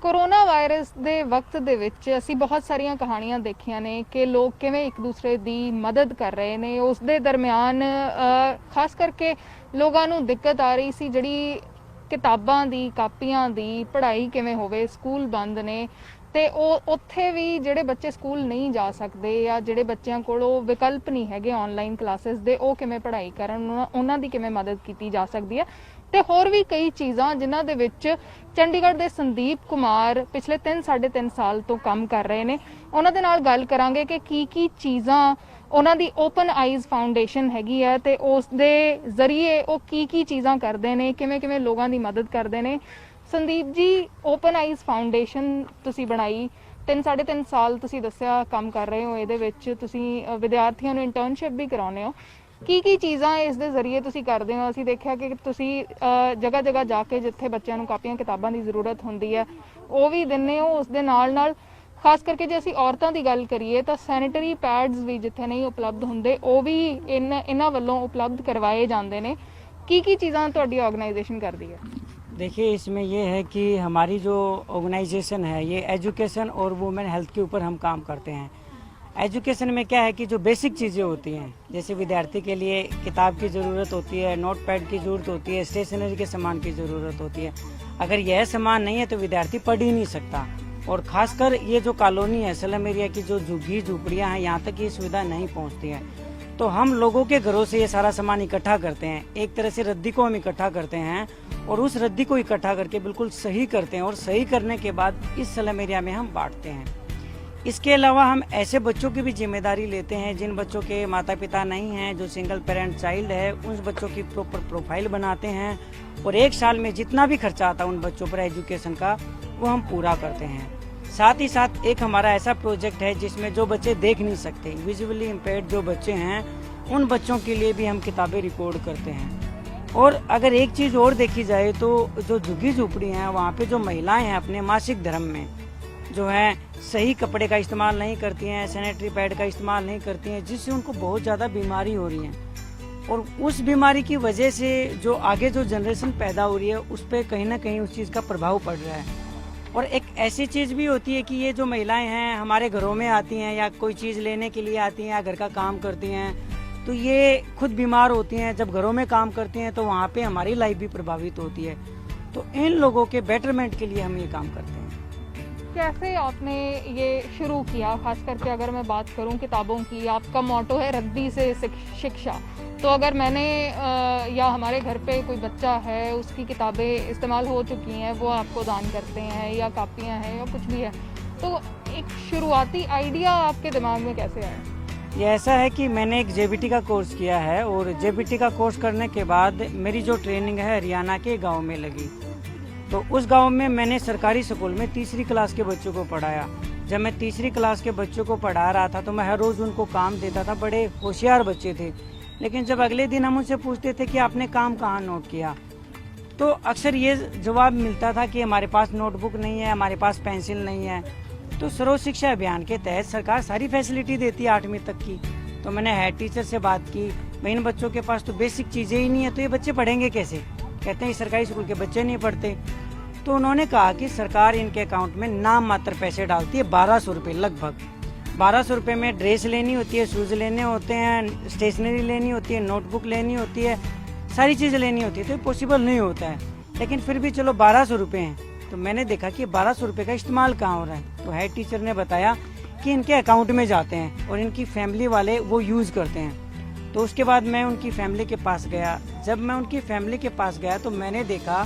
Corona virus ਦੇ ਵਕਤ ਦੇ ਵਿੱਚ ਅਸੀਂ ਬਹੁਤ ਸਾਰੀਆਂ ਕਹਾਣੀਆਂ ਦੇਖੀਆਂ ਨੇ ਕਿ ਲੋਕ ਕਿਵੇਂ ਇੱਕ ਦੂਸਰੇ ਦੀ ਮਦਦ ਕਰ ਰਹੇ ਨੇ। ਉਸ ਦੇ ਦਰਮਿਆਨ ਖਾਸ ਕਰਕੇ ਲੋਕਾਂ ਨੂੰ ਦਿੱਕਤ ਆ ਰਹੀ ਸੀ ਜਿਹੜੀ ਕਿਤਾਬਾਂ ਦੀ ਕਾਪੀਆਂ ਦੀ ਪੜ੍ਹਾਈ ਕਿਵੇਂ ਹੋਵੇ, ਸਕੂਲ ਬੰਦ ਨੇ ਤੇ ਉਹ ਉੱਥੇ ਵੀ ਜਿਹੜੇ ਬੱਚੇ ਸਕੂਲ ਨਹੀਂ ਜਾ ਸਕਦੇ ਜਾਂ ਜਿਹੜੇ ਬੱਚਿਆਂ ਕੋਲੋਂ ਵਿਕਲਪ ਨਹੀਂ ਹੈਗੇ ਆਨਲਾਈਨ ਕਲਾਸਿਸ ਦੇ, ਉਹ ਕਿਵੇਂ ਪੜ੍ਹਾਈ ਕਰਨ, ਉਹਨਾਂ ਦੀ ਕਿਵੇਂ ਮਦਦ ਕੀਤੀ ਜਾ ਸਕਦੀ ਹੈ ਤੇ ਹੋਰ ਵੀ ਕਈ ਚੀਜ਼ਾਂ ਜਿਨ੍ਹਾਂ ਦੇ ਵਿੱਚ ਚੰਡੀਗੜ੍ਹ ਦੇ ਸੰਦੀਪ ਕੁਮਾਰ ਪਿਛਲੇ 3-3.5 ਸਾਲ ਤੋਂ ਕੰਮ ਕਰ ਰਹੇ ਨੇ। ਉਹਨਾਂ ਦੇ ਨਾਲ ਗੱਲ ਕਰਾਂਗੇ ਕਿ ਕੀ ਚੀਜ਼ਾਂ ਉਹਨਾਂ ਦੀ ਓਪਨ ਆਈਜ਼ ਫਾਊਂਡੇਸ਼ਨ ਹੈਗੀ ਹੈ ਤੇ ਉਸ ਦੇ ਜ਼ਰੀਏ ਉਹ ਕੀ ਚੀਜ਼ਾਂ ਕਰਦੇ ਨੇ, ਕਿਵੇਂ ਲੋਕਾਂ ਦੀ ਮਦਦ ਕਰਦੇ ਨੇ। Sandeep ji, open eyes foundation ਤੁਸੀਂ ਬਣਾਈ, 3-3.5 ਸਾਲ ਤੁਸੀਂ ਦੱਸਿਆ ਕੰਮ ਕਰ ਰਹੇ ਹੋ, ਇਹਦੇ ਵਿੱਚ ਤੁਸੀਂ ਵਿਦਿਆਰਥੀਆਂ ਨੂੰ ਇੰਟਰਨਸ਼ਿਪ ਵੀ ਕਰਾਉਂਦੇ ਹੋ। ਕੀ ਚੀਜ਼ਾਂ ਇਸ ਦੇ ਜ਼ਰੀਏ ਤੁਸੀਂ ਕਰਦੇ ਹੋ? ਅਸੀਂ ਦੇਖਿਆ ਕਿ ਤੁਸੀਂ ਜਗ੍ਹਾ ਜਾ ਕੇ ਜਿੱਥੇ ਬੱਚਿਆਂ ਨੂੰ ਕਾਪੀਆਂ ਕਿਤਾਬਾਂ ਦੀ ਜ਼ਰੂਰਤ ਹੁੰਦੀ ਹੈ ਉਹ ਵੀ ਦਿੰਦੇ ਹੋ। ਉਸ ਦੇ ਨਾਲ ਖਾਸ ਕਰਕੇ ਜੇ ਅਸੀਂ ਔਰਤਾਂ ਦੀ ਗੱਲ ਕਰੀਏ ਤਾਂ ਸੈਨੀਟਰੀ ਪੈਡਸ ਵੀ ਜਿੱਥੇ ਨਹੀਂ ਉਪਲਬਧ ਹੁੰਦੇ ਉਹ ਵੀ ਇਹਨਾਂ ਵੱਲੋਂ ਉਪਲਬਧ ਕਰਵਾਏ ਜਾਂਦੇ ਨੇ। ਕੀ ਚੀਜ਼ਾਂ ਤੁਹਾਡੀ ਆਰਗੇਨਾइजेशन करती है? देखिए, इसमें ये है कि हमारी जो ऑर्गेनाइजेशन है ये एजुकेशन और वुमेन हेल्थ के ऊपर हम काम करते हैं। एजुकेशन में क्या है कि जो बेसिक चीज़ें होती हैं, जैसे विद्यार्थी के लिए किताब की ज़रूरत होती है, नोट पैड की ज़रूरत होती है, स्टेशनरी के सामान की ज़रूरत होती है। अगर यह सामान नहीं है तो विद्यार्थी पढ़ ही नहीं सकता। और ख़ासकर ये जो कॉलोनी है, स्लम एरिया की जो झुग्गी झुपड़ियाँ हैं, यहाँ तक ये सुविधा नहीं पहुँचती है। तो हम लोगों के घरों से ये सारा सामान इकट्ठा करते हैं। एक तरह से रद्दी को हम इकट्ठा करते हैं और उस रद्दी को इकट्ठा करके बिल्कुल सही करते हैं और सही करने के बाद इस स्लम एरिया में हम बांटते हैं। इसके अलावा हम ऐसे बच्चों की भी जिम्मेदारी लेते हैं जिन बच्चों के माता पिता नहीं हैं, जो सिंगल पेरेंट चाइल्ड है, उन बच्चों की प्रॉपर प्रोफाइल बनाते हैं और 1 साल में जितना भी खर्चा आता है उन बच्चों पर एजुकेशन का वो हम पूरा करते हैं। साथ ही साथ एक हमारा ऐसा प्रोजेक्ट है जिसमें जो बच्चे देख नहीं सकते, विजुअली इम्पेयर्ड जो बच्चे हैं, उन बच्चों के लिए भी हम किताबें रिकॉर्ड करते हैं। और अगर एक चीज़ और देखी जाए तो जो झुग्गी झोपड़ी हैं वहाँ पे जो महिलाएं हैं अपने मासिक धर्म में जो है सही कपड़े का इस्तेमाल नहीं करती हैं, सैनिटरी पैड का इस्तेमाल नहीं करती हैं, जिससे उनको बहुत ज़्यादा बीमारी हो रही है। और उस बीमारी की वजह से जो आगे जो जनरेशन पैदा हो रही है उस पर कहीं ना कहीं उस चीज़ का प्रभाव पड़ रहा है। और एक ऐसी चीज़ भी होती है कि ये जो महिलाएं हैं हमारे घरों में आती हैं या कोई चीज़ लेने के लिए आती हैं या घर का काम करती हैं, तो ये खुद बीमार होती हैं। जब घरों में काम करती हैं तो वहाँ पे हमारी लाइफ भी प्रभावित होती है। तो इन लोगों के बेटरमेंट के लिए हम ये काम करते हैं। कैसे आपने ये शुरू किया? खास करके अगर मैं बात करूं किताबों की, आपका मोटो है रद्दी से शिक्षा। तो अगर मैंने या हमारे घर पे कोई बच्चा है उसकी किताबें इस्तेमाल हो चुकी हैं, वो आपको दान करते हैं या कापियां हैं या कुछ भी है, तो एक शुरुआती आइडिया आपके दिमाग में कैसे आया? ये ऐसा है कि मैंने एक जेबीटी का कोर्स किया है और जेबीटी का कोर्स करने के बाद मेरी जो ट्रेनिंग है हरियाणा के गाँव में लगी। तो उस गांव में मैंने सरकारी स्कूल में 3री क्लास के बच्चों को पढ़ाया। जब मैं 3री क्लास के बच्चों को पढ़ा रहा था तो मैं हर रोज़ उनको काम देता था। बड़े होशियार बच्चे थे, लेकिन जब अगले दिन हम उनसे पूछते थे कि आपने काम कहाँ नोट किया, तो अक्सर ये जवाब मिलता था कि हमारे पास नोटबुक नहीं है, हमारे पास पेंसिल नहीं है। तो सर्व शिक्षा अभियान के तहत सरकार सारी फैसिलिटी देती है 8वीं तक की। तो मैंने हेड टीचर से बात की, भाई इन बच्चों के पास तो बेसिक चीज़ें ही नहीं है, तो ये बच्चे पढ़ेंगे कैसे? कहते हैं सरकारी स्कूल के बच्चे नहीं पढ़ते। तो उन्होंने कहा कि सरकार इनके अकाउंट में नाम मात्र पैसे डालती है, 1200 रुपये लगभग। 1200 रुपये में ड्रेस लेनी होती है, शूज़ लेने होते हैं, स्टेशनरी लेनी होती है, नोटबुक लेनी होती है, सारी चीज़ें लेनी होती है। तो पॉसिबल नहीं होता है, लेकिन फिर भी चलो 1200 रुपये हैं। तो मैंने देखा कि 1200 रुपये का इस्तेमाल कहाँ हो रहा है। तो हेड टीचर ने बताया कि इनके अकाउंट में जाते हैं और इनकी फैमिली वाले वो यूज़ करते हैं। तो उसके बाद मैं उनकी फैमिली के पास गया। जब मैं उनकी फैमिली के पास गया तो मैंने देखा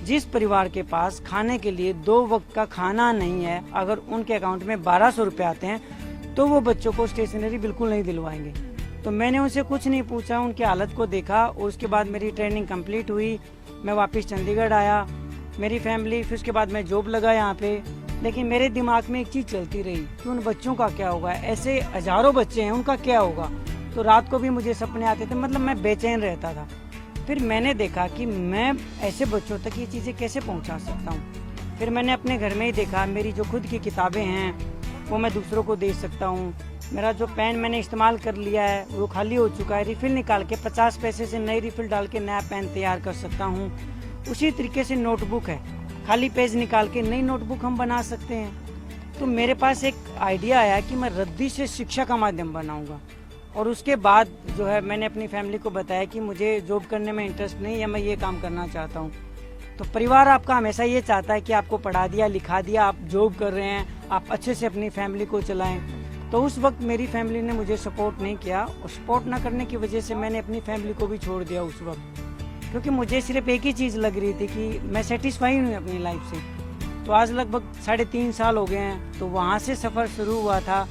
जिस परिवार के पास खाने के लिए 2 वक्त का खाना नहीं है, अगर उनके अकाउंट में 1200 रुपये आते हैं तो वो बच्चों को स्टेशनरी बिल्कुल नहीं दिलवाएंगे। तो मैंने उनसे कुछ नहीं पूछा, उनकी हालत को देखा और उसके बाद मेरी ट्रेनिंग कंप्लीट हुई। मैं वापस चंडीगढ़ आया, मेरी फैमिली, फिर उसके बाद मैं जॉब लगा यहाँ पे। लेकिन मेरे दिमाग में एक चीज़ चलती रही कि उन बच्चों का क्या होगा, ऐसे हज़ारों बच्चे हैं, उनका क्या होगा। तो रात को भी मुझे सपने आते थे, मतलब मैं बेचैन रहता था। फिर मैंने देखा कि मैं ऐसे बच्चों तक ये चीज़ें कैसे पहुंचा सकता हूं। फिर मैंने अपने घर में ही देखा, मेरी जो खुद की किताबें हैं वो मैं दूसरों को दे सकता हूं। मेरा जो पेन मैंने इस्तेमाल कर लिया है वो खाली हो चुका है, रिफ़िल निकाल के 50 पैसे से नई रिफ़िल डाल के नया पेन तैयार कर सकता हूं। उसी तरीके से नोटबुक है, खाली पेज निकाल के नई नोटबुक हम बना सकते हैं। तो मेरे पास एक आइडिया आया कि मैं रद्दी से शिक्षा का माध्यम बनाऊंगा। और उसके बाद जो है मैंने अपनी फैमिली को बताया कि मुझे जॉब करने में इंटरेस्ट नहीं है, मैं ये काम करना चाहता हूँ। तो परिवार आपका हमेशा ये चाहता है कि आपको पढ़ा दिया लिखा दिया, आप जॉब कर रहे हैं, आप अच्छे से अपनी फैमिली को चलाएं। तो उस वक्त मेरी फैमिली ने मुझे सपोर्ट नहीं किया, और सपोर्ट ना करने की वजह से मैंने अपनी फैमिली को भी छोड़ दिया उस वक्त, क्योंकि मुझे सिर्फ एक ही चीज़ लग रही थी कि मैं सेटिस्फाई हूँ अपनी लाइफ से। तो आज लगभग 3.5 साल हो गए हैं। तो वहाँ से सफ़र शुरू हुआ था।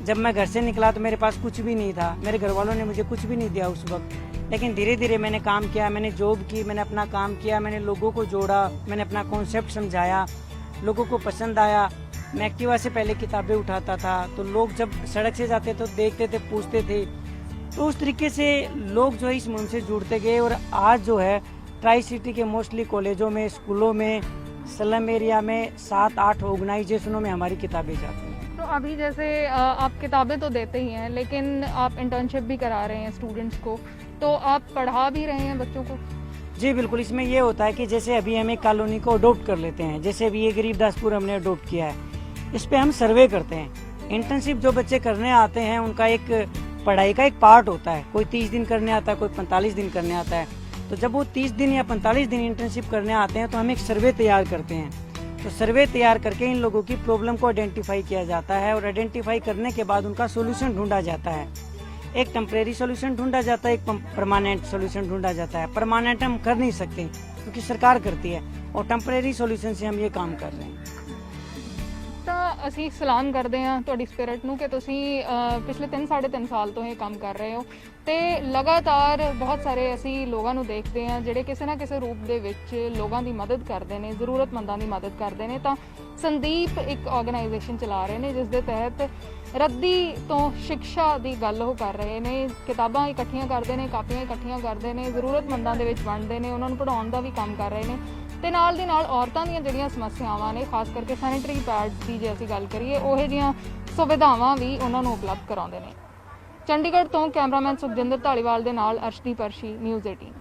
जब मैं घर से निकला तो मेरे पास कुछ भी नहीं था, मेरे घर वालों ने मुझे कुछ भी नहीं दिया उस वक्त। लेकिन धीरे धीरे मैंने काम किया, मैंने जॉब की, मैंने अपना काम किया, मैंने लोगों को जोड़ा, मैंने अपना कॉन्सेप्ट समझाया, लोगों को पसंद आया। मैं एक्टिवा से पहले किताबें उठाता था, तो लोग जब सड़क से जाते तो देखते थे, पूछते थे। तो उस तरीके से लोग जो है इस मुहिम से जुड़ते गए। और आज जो है ट्राई सिटी के मोस्टली कॉलेजों में, स्कूलों में, स्लम एरिया में 7-8 ऑर्गेनाइजेशनों में हमारी किताबें जाती हैं। तो अभी जैसे आप किताबें तो देते ही हैं, लेकिन आप इंटर्नशिप भी करा रहे हैं स्टूडेंट्स को, तो आप पढ़ा भी रहे हैं बच्चों को? जी बिल्कुल। इसमें ये होता है कि जैसे अभी हम एक कॉलोनी को अडोप्ट कर लेते हैं, जैसे अभी ये गरीबदासपुर हमने अडोप्ट किया है, इस पे हम सर्वे करते हैं। इंटर्नशिप जो बच्चे करने आते हैं उनका एक पढ़ाई का एक पार्ट होता है। कोई 30 दिन करने आता है, कोई 45 दिन करने आता है। तो जब वो 30 दिन या 45 दिन इंटर्नशिप करने आते हैं तो हम एक सर्वे तैयार करते हैं। तो सर्वे तैयार करके इन लोगों की प्रॉब्लम को आइडेंटिफाई किया जाता है, और आइडेंटिफाई करने के बाद उनका सोल्यूशन ढूंढा जाता है। एक टेम्परेरी सोल्यूशन ढूंढा जाता है, एक परमानेंट सोल्यूशन ढूंढा जाता है। परमानेंट हम कर नहीं सकते क्योंकि सरकार करती है, और टेम्परेरी सोल्यूशन से हम ये काम कर रहे हैं। ਤਾਂ ਅਸੀਂ ਸਲਾਮ ਕਰਦੇ ਹਾਂ ਤੁਹਾਡੀ ਸਪਿਰਿਟ ਨੂੰ ਕਿ ਤੁਸੀਂ ਪਿਛਲੇ 3-3.5 ਸਾਲ ਤੋਂ ਇਹ ਕੰਮ ਕਰ ਰਹੇ ਹੋ, ਤੇ ਲਗਾਤਾਰ ਬਹੁਤ ਸਾਰੇ ਅਸੀਂ ਲੋਕਾਂ ਨੂੰ ਦੇਖਦੇ ਹਾਂ ਜਿਹੜੇ ਕਿਸੇ ਨਾ ਕਿਸੇ ਰੂਪ ਦੇ ਵਿੱਚ ਲੋਕਾਂ ਦੀ ਮਦਦ ਕਰਦੇ ਨੇ, ਜ਼ਰੂਰਤਮੰਦਾਂ ਦੀ ਮਦਦ ਕਰਦੇ ਨੇ। ਤਾਂ ਸੰਦੀਪ ਇੱਕ ਆਰਗੇਨਾਈਜੇਸ਼ਨ ਚਲਾ ਰਹੇ ਨੇ ਜਿਸ ਦੇ ਤਹਿਤ ਰੱਦੀ ਤੋਂ ਸਿੱਖਿਆ ਦੀ ਗੱਲ ਉਹ ਕਰ ਰਹੇ ਨੇ। ਕਿਤਾਬਾਂ ਇਕੱਠੀਆਂ ਕਰਦੇ ਨੇ, ਕਾਪੀਆਂ ਇਕੱਠੀਆਂ ਕਰਦੇ ਨੇ, ਜ਼ਰੂਰਤਮੰਦਾਂ ਦੇ ਵਿੱਚ ਵੰਡਦੇ ਨੇ, ਉਹਨਾਂ ਨੂੰ ਪੜ੍ਹਾਉਣ ਦਾ ਵੀ ਕੰਮ ਕਰ ਰਹੇ ਨੇ। ਤੇ ਨਾਲ ਦੀ ਨਾਲ ਔਰਤਾਂ ਦੀਆਂ ਜਿਹੜੀਆਂ ਸਮੱਸਿਆਵਾਂ ਨੇ, ਖਾਸ ਕਰਕੇ ਸੈਨੀਟਰੀ ਪੈਡਸ ਦੀ ਜੇ ਅਸੀਂ ਗੱਲ ਕਰੀਏ, ਉਹ ਜਿਹੀਆਂ ਸੁਵਿਧਾਵਾਂ ਵੀ ਉਹਨਾਂ ਨੂੰ ਉਪਲਬਧ ਕਰਾਉਂਦੇ ਨੇ। ਚੰਡੀਗੜ੍ਹ ਤੋਂ ਕੈਮਰਾਮੈਨ ਸੁਖਜਿੰਦਰ ਢਾਲੀਵਾਲ ਦੇ ਨਾਲ ਅਰਸ਼ਦੀਪ ਅਰਸ਼ੀ, ਨਿਊਜ਼ 18।